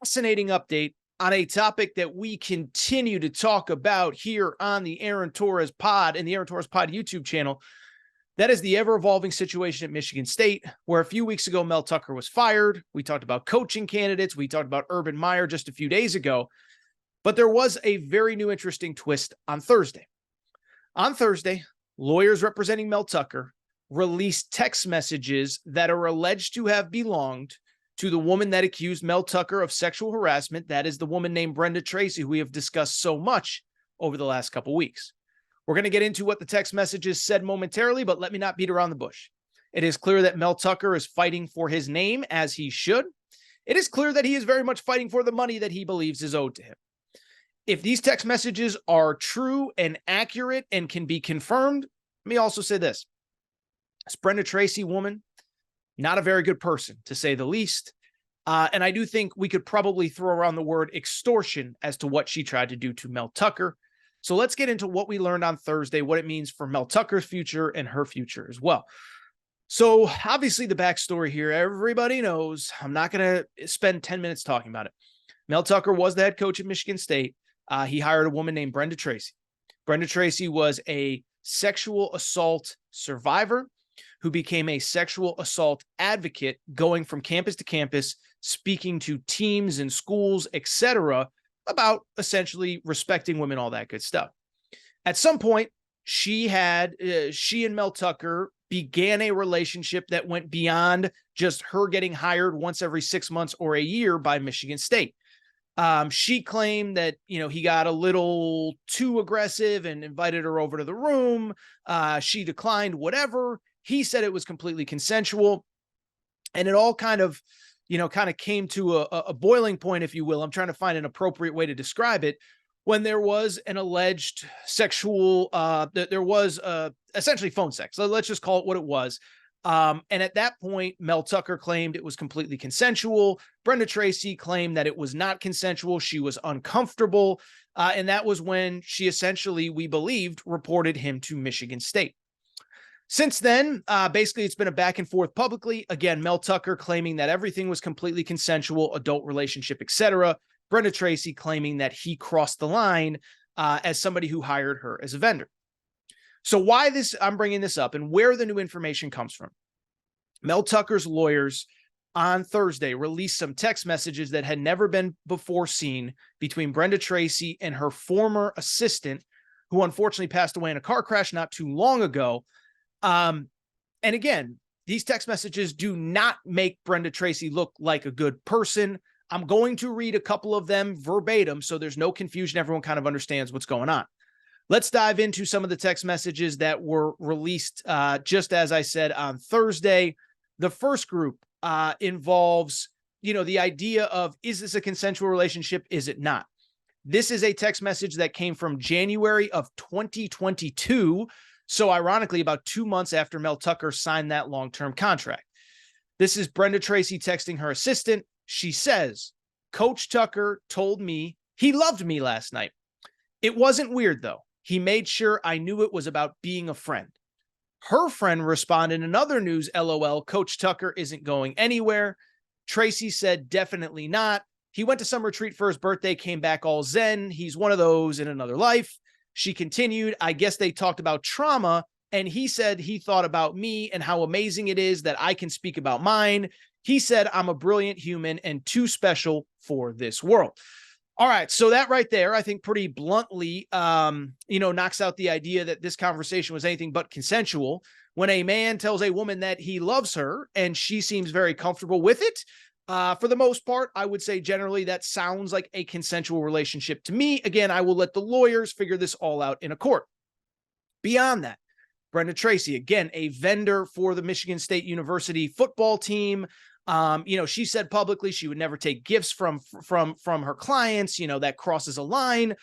fascinating update on a topic that we continue to talk about here on the Aaron Torres Pod and the Aaron Torres Pod YouTube channel. That is the ever-evolving situation at Michigan State, where a few weeks ago, Mel Tucker was fired. We talked about coaching candidates. We talked about Urban Meyer just a few days ago. But there was a very new interesting twist on Thursday. On Thursday, lawyers representing Mel Tucker released text messages that are alleged to have belonged to the woman that accused Mel Tucker of sexual harassment. That is the woman named Brenda Tracy, who we have discussed so much over the last couple weeks. We're going to get into what the text messages said momentarily, but let me not beat around the bush. It is clear that Mel Tucker is fighting for his name, as he should. It is clear that he is very much fighting for the money that he believes is owed to him. If these text messages are true and accurate and can be confirmed, let me also say this. This Brenda Tracy woman, not a very good person, to say the least. And I do think we could probably throw around the word extortion as to what she tried to do to Mel Tucker. So let's get into what we learned on Thursday, what it means for Mel Tucker's future and her future as well. So obviously the backstory here, everybody knows. I'm not going to spend 10 minutes talking about it. Mel Tucker was the head coach at Michigan State. He hired a woman named Brenda Tracy. Brenda Tracy was a sexual assault survivor who became a sexual assault advocate, going from campus to campus, speaking to teams and schools, etc., about essentially respecting women, all that good stuff. At some point, she and Mel Tucker began a relationship that went beyond just her getting hired once every 6 months or a year by Michigan State. She claimed that, he got a little too aggressive and invited her over to the room. She declined, whatever. He said it was completely consensual. And it all kind of came to a boiling point, if you will. I'm trying to find an appropriate way to describe it. When there was an alleged sexual, there was essentially phone sex. So let's just call it what it was. And at that point, Mel Tucker claimed it was completely consensual. Brenda Tracy claimed that it was not consensual. She was uncomfortable. And that was when she essentially, we believed, reported him to Michigan State. Since then, basically, it's been a back and forth publicly. Again, Mel Tucker claiming that everything was completely consensual, adult relationship, etc. Brenda Tracy claiming that he crossed the line as somebody who hired her as a vendor. So why I'm bringing this up and where the new information comes from. Mel Tucker's lawyers on Thursday released some text messages that had never been before seen between Brenda Tracy and her former assistant, who unfortunately passed away in a car crash not too long ago. And again, these text messages do not make Brenda Tracy look like a good person. I'm going to read a couple of them verbatim so there's no confusion. Everyone kind of understands what's going on. Let's dive into some of the text messages that were released, just as I said, on Thursday. The first group involves, the idea of, is this a consensual relationship? Is it not? This is a text message that came from January of 2022. So ironically, about 2 months after Mel Tucker signed that long-term contract. This is Brenda Tracy texting her assistant. She says, Coach Tucker told me he loved me last night. It wasn't weird, though. He made sure I knew it was about being a friend. Her friend responded in other news, LOL, Coach Tucker isn't going anywhere. Tracy said, definitely not. He went to some retreat for his birthday, came back all zen. He's one of those in another life. She continued, I guess they talked about trauma, and he said he thought about me and how amazing it is that I can speak about mine. He said, I'm a brilliant human and too special for this world. All right, so that right there, I think pretty bluntly, knocks out the idea that this conversation was anything but consensual. When a man tells a woman that he loves her and she seems very comfortable with it, for the most part, I would say generally that sounds like a consensual relationship to me. Again, I will let the lawyers figure this all out in a court. Beyond that, Brenda Tracy, again, a vendor for the Michigan State University football team. She said publicly she would never take gifts from her clients. That crosses a line.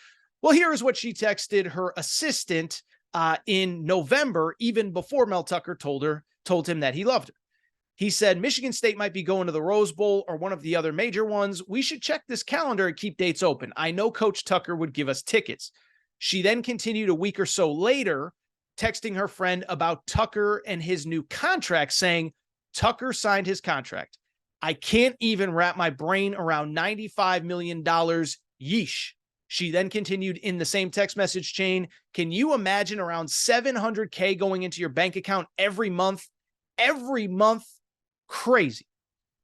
Well, here is what she texted her assistant in November, even before Mel Tucker told him that he loved her. He said, Michigan State might be going to the Rose Bowl or one of the other major ones. We should check this calendar and keep dates open. I know Coach Tucker would give us tickets. She then continued a week or so later, texting her friend about Tucker and his new contract, saying Tucker signed his contract. I can't even wrap my brain around $95 million. Yeesh. She then continued in the same text message chain. Can you imagine around $700K going into your bank account every month? Every month? Crazy.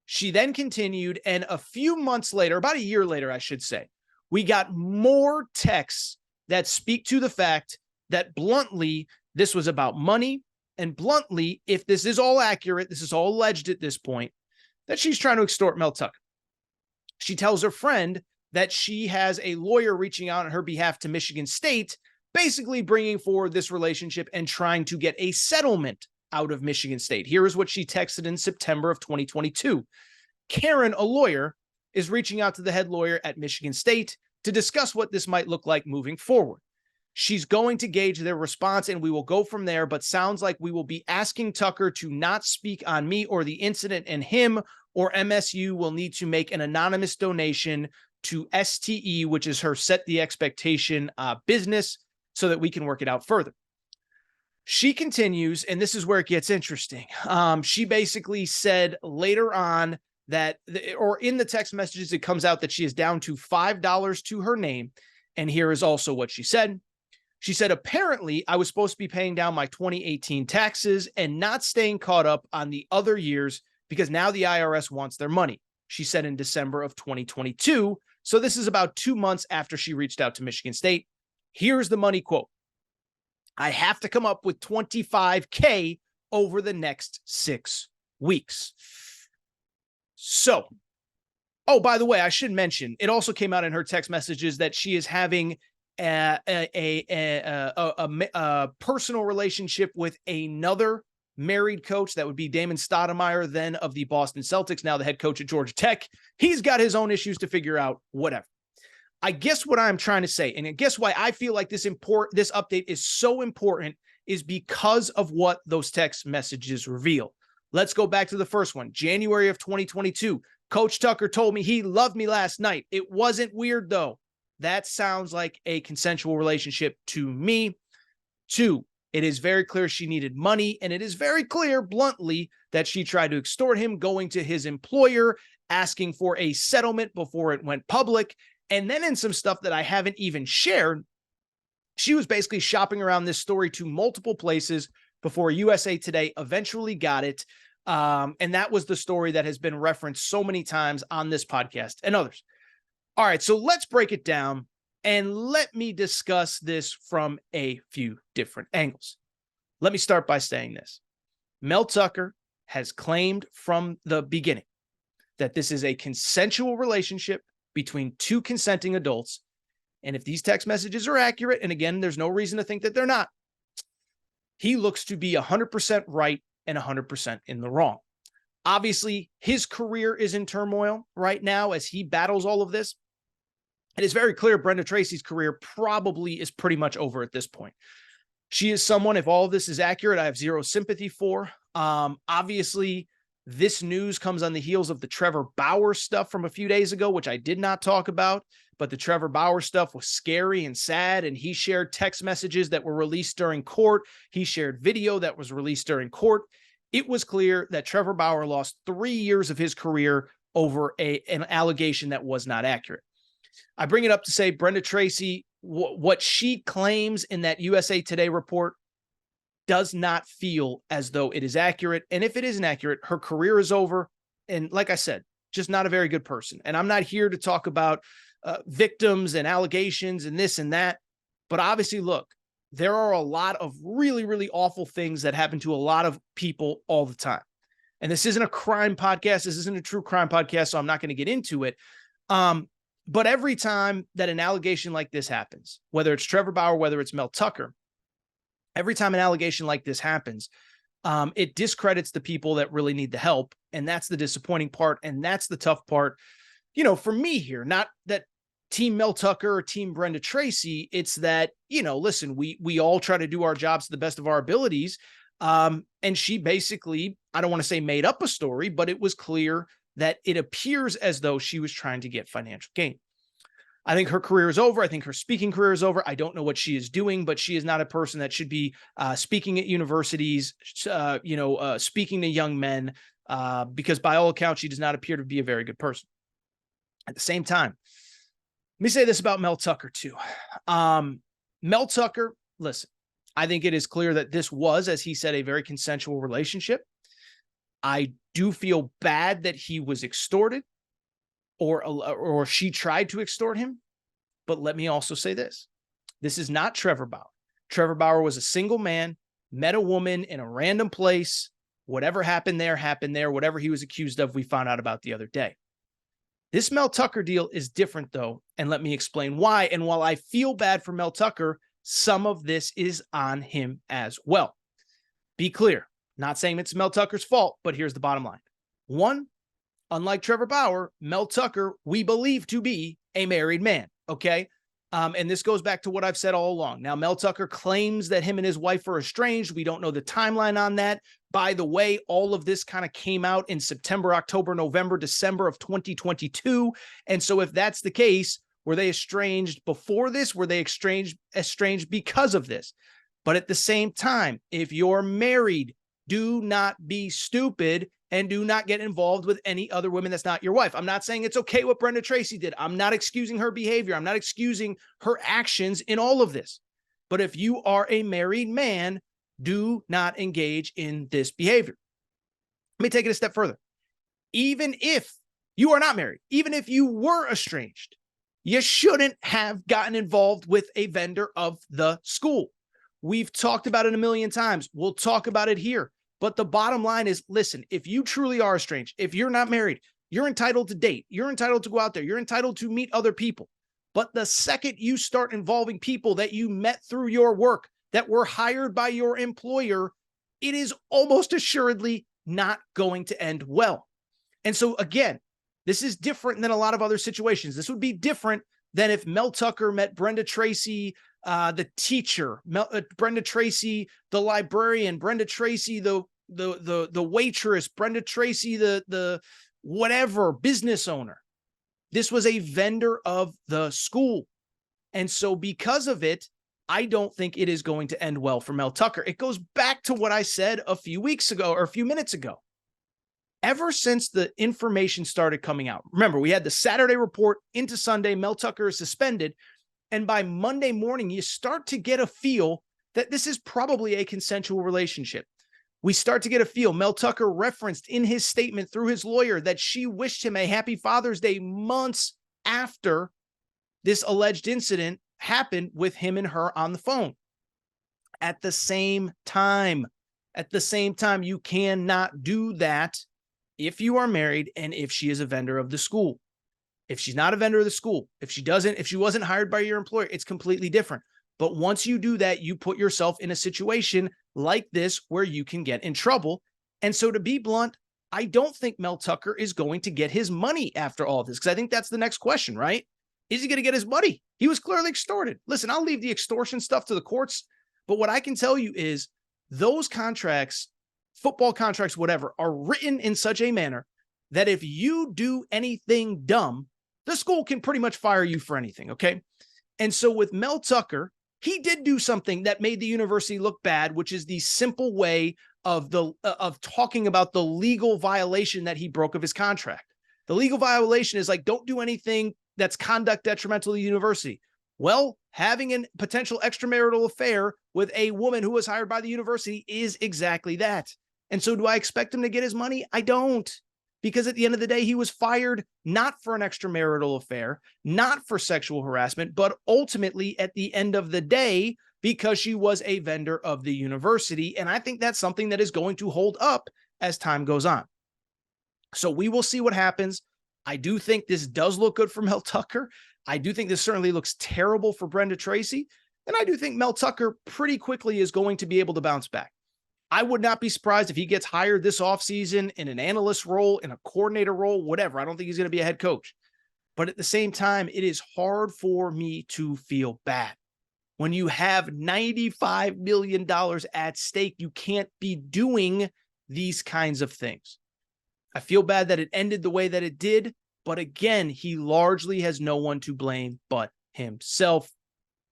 She then continued, and a few months later, about a year later, I should say, we got more texts that speak to the fact that bluntly, this was about money. And bluntly, if this is all accurate, this is all alleged at this point, that she's trying to extort Mel Tucker. She tells her friend that she has a lawyer reaching out on her behalf to Michigan State, basically bringing forward this relationship and trying to get a settlement out of Michigan State. Here is what she texted in September of 2022. Karen, a lawyer, is reaching out to the head lawyer at Michigan State to discuss what this might look like moving forward. She's going to gauge their response and we will go from there, but sounds like we will be asking Tucker to not speak on me or the incident, and him or MSU will need to make an anonymous donation to STE, which is her Set the Expectation business, so that we can work it out further. She continues, and this is where it gets interesting. She basically said later on that, or in the text messages, it comes out that she is down to $5 to her name. And here is also what she said. She said, apparently, I was supposed to be paying down my 2018 taxes and not staying caught up on the other years because now the IRS wants their money. She said in December of 2022. So this is about 2 months after she reached out to Michigan State. Here's the money quote. I have to come up with $25K over the next 6 weeks. So, oh, by the way, I should mention, it also came out in her text messages that she is having a personal relationship with another married coach. That would be Damon Stoudemire, then of the Boston Celtics, now the head coach at Georgia Tech. He's got his own issues to figure out, whatever. I guess what I'm trying to say, and I guess why I feel like this update is so important, is because of what those text messages reveal. Let's go back to the first one. January of 2022. Coach Tucker told me he loved me last night. It wasn't weird, though. That sounds like a consensual relationship to me. 2, it is very clear she needed money, and it is very clear, bluntly, that she tried to extort him, going to his employer, asking for a settlement before it went public. And then in some stuff that I haven't even shared, she was basically shopping around this story to multiple places before USA Today eventually got it. And that was the story that has been referenced so many times on this podcast and others. All right, so let's break it down and let me discuss this from a few different angles. Let me start by saying this. Mel Tucker has claimed from the beginning that this is a consensual relationship between 2 consenting adults. And if these text messages are accurate, and again, there's no reason to think that they're not, he looks to be 100% right and 100% in the wrong. Obviously, his career is in turmoil right now as he battles all of this. It is very clear Brenda Tracy's career probably is pretty much over at this point. She is someone, if all of this is accurate, I have zero sympathy for. Obviously, this news comes on the heels of the Trevor Bauer stuff from a few days ago, which I did not talk about, but the Trevor Bauer stuff was scary and sad, and he shared text messages that were released during court. He shared video that was released during court. It was clear that Trevor Bauer lost 3 years of his career over an allegation that was not accurate. I bring it up to say Brenda Tracy, what she claims in that USA Today report does not feel as though it is accurate. And if it isn't accurate, her career is over. And like I said, just not a very good person. And I'm not here to talk about victims and allegations and this and that. But obviously, look, there are a lot of really, really awful things that happen to a lot of people all the time. And this isn't a crime podcast. This isn't a true crime podcast, so I'm not going to get into it. But every time that an allegation like this happens, whether it's Trevor Bauer, whether it's Mel Tucker, every time an allegation like this happens, it discredits the people that really need the help. And that's the disappointing part. And that's the tough part, for me here. Not that Team Mel Tucker or Team Brenda Tracy, it's that, listen, we all try to do our jobs to the best of our abilities. And she basically, I don't want to say made up a story, but it was clear that it appears as though she was trying to get financial gain. I think her career is over. I think her speaking career is over. I don't know what she is doing, but she is not a person that should be speaking at universities, speaking to young men. because by all accounts, she does not appear to be a very good person. At the same time, let me say this about Mel Tucker too. Mel Tucker, listen, I think it is clear that this was, as he said, a very consensual relationship. I do feel bad that he was extorted or she tried to extort him. But let me also say this. This is not Trevor Bauer. Trevor Bauer was a single man, met a woman in a random place. Whatever happened there, happened there. Whatever he was accused of, we found out about the other day. This Mel Tucker deal is different, though, and let me explain why. And while I feel bad for Mel Tucker, some of this is on him as well. Be clear, not saying it's Mel Tucker's fault, but here's the bottom line. One, unlike Trevor Bauer, Mel Tucker, we believe to be a married man, okay? And this goes back to what I've said all along. Now, Mel Tucker claims that him and his wife are estranged. We don't know the timeline on that. By the way, all of this kind of came out in September, October, November, December of 2022. And so if that's the case, were they estranged before this? Were they estranged because of this? But at the same time, if you're married, do not be stupid and do not get involved with any other women that's not your wife. I'm not saying it's okay what Brenda Tracy did. I'm not excusing her behavior. I'm not excusing her actions in all of this. But if you are a married man, do not engage in this behavior. Let me take it a step further. Even if you are not married, even if you were estranged, you shouldn't have gotten involved with a vendor of the school. We've talked about it a million times. We'll talk about it here. But the bottom line is, listen, if you truly are estranged, if you're not married, you're entitled to date. You're entitled to go out there. You're entitled to meet other people. But the second you start involving people that you met through your work, that were hired by your employer, it is almost assuredly not going to end well. And so again, this is different than a lot of other situations. This would be different than if Mel Tucker met Brenda Tracy, the teacher, Brenda Tracy, the librarian, Brenda Tracy, the waitress, Brenda Tracy, the whatever business owner. This was a vendor of the school. And so because of it, I don't think it is going to end well for Mel Tucker. It goes back to what I said a few weeks ago or a few minutes ago. Ever since the information started coming out, remember, we had the Saturday report into Sunday, Mel Tucker is suspended. And by Monday morning, you start to get a feel that this is probably a consensual relationship. We start to get a feel. Mel Tucker referenced in his statement through his lawyer that she wished him a happy Father's Day months after this alleged incident happened with him and her on the phone. At the same time, you cannot do that if you are married and if she is a vendor of the school. If she's not a vendor of the school, if she wasn't hired by your employer, it's completely different. But once you do that, you put yourself in a situation like this where you can get in trouble. And so to be blunt, I don't think Mel Tucker is going to get his money after all of this, because I think that's the next question, right? Is he going to get his money? He was clearly extorted. Listen, I'll leave the extortion stuff to the courts, but what I can tell you is those contracts, football contracts, whatever, are written in such a manner that if you do anything dumb, the school can pretty much fire you for anything, okay? And so with Mel Tucker, he did do something that made the university look bad, which is the simple way of talking about the legal violation that he broke of his contract. The legal violation is like, don't do anything that's conduct detrimental to the university. Well, having a potential extramarital affair with a woman who was hired by the university is exactly that. And so do I expect him to get his money? I don't. Because at the end of the day, he was fired not for an extramarital affair, not for sexual harassment, but ultimately at the end of the day, because she was a vendor of the university. And I think that's something that is going to hold up as time goes on. So we will see what happens. I do think this does look good for Mel Tucker. I do think this certainly looks terrible for Brenda Tracy. And I do think Mel Tucker pretty quickly is going to be able to bounce back. I would not be surprised if he gets hired this offseason in an analyst role, in a coordinator role, whatever. I don't think he's going to be a head coach. But at the same time, it is hard for me to feel bad. When you have $95 million at stake, you can't be doing these kinds of things. I feel bad that it ended the way that it did. But again, he largely has no one to blame but himself.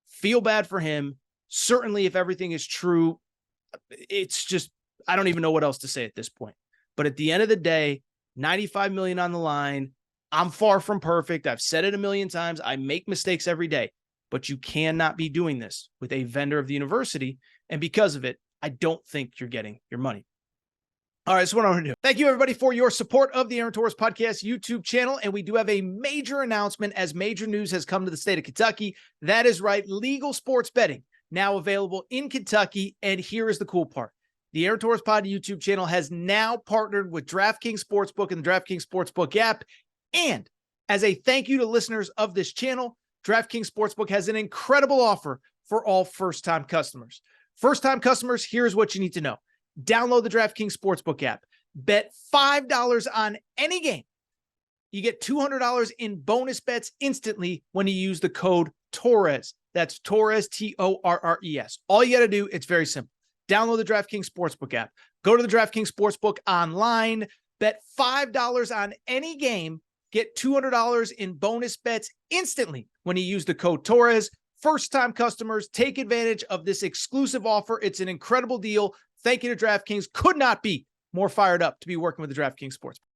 Feel bad for him. Certainly, if everything is true, it's just, I don't even know what else to say at this point. But at the end of the day, $95 million on the line. I'm far from perfect. I've said it a million times. I make mistakes every day, but you cannot be doing this with a vendor of the university. And because of it, I don't think you're getting your money. All right, so what I'm going to do. Thank you, everybody, for your support of the Aaron Torres Podcast YouTube channel. And we do have a major announcement as major news has come to the state of Kentucky. That is right, legal sports betting now available in Kentucky. And here is the cool part. The Aaron Torres Pod YouTube channel has now partnered with DraftKings Sportsbook and the DraftKings Sportsbook app. And as a thank you to listeners of this channel, DraftKings Sportsbook has an incredible offer for all first-time customers. First-time customers, here's what you need to know. Download the DraftKings Sportsbook app. Bet $5 on any game. You get $200 in bonus bets instantly when you use the code Torres. That's Torres, Torres. All you got to do, it's very simple. Download the DraftKings Sportsbook app. Go to the DraftKings Sportsbook online. Bet $5 on any game. Get $200 in bonus bets instantly when you use the code Torres. First-time customers, take advantage of this exclusive offer. It's an incredible deal. Thank you to DraftKings. Could not be more fired up to be working with the DraftKings Sportsbook.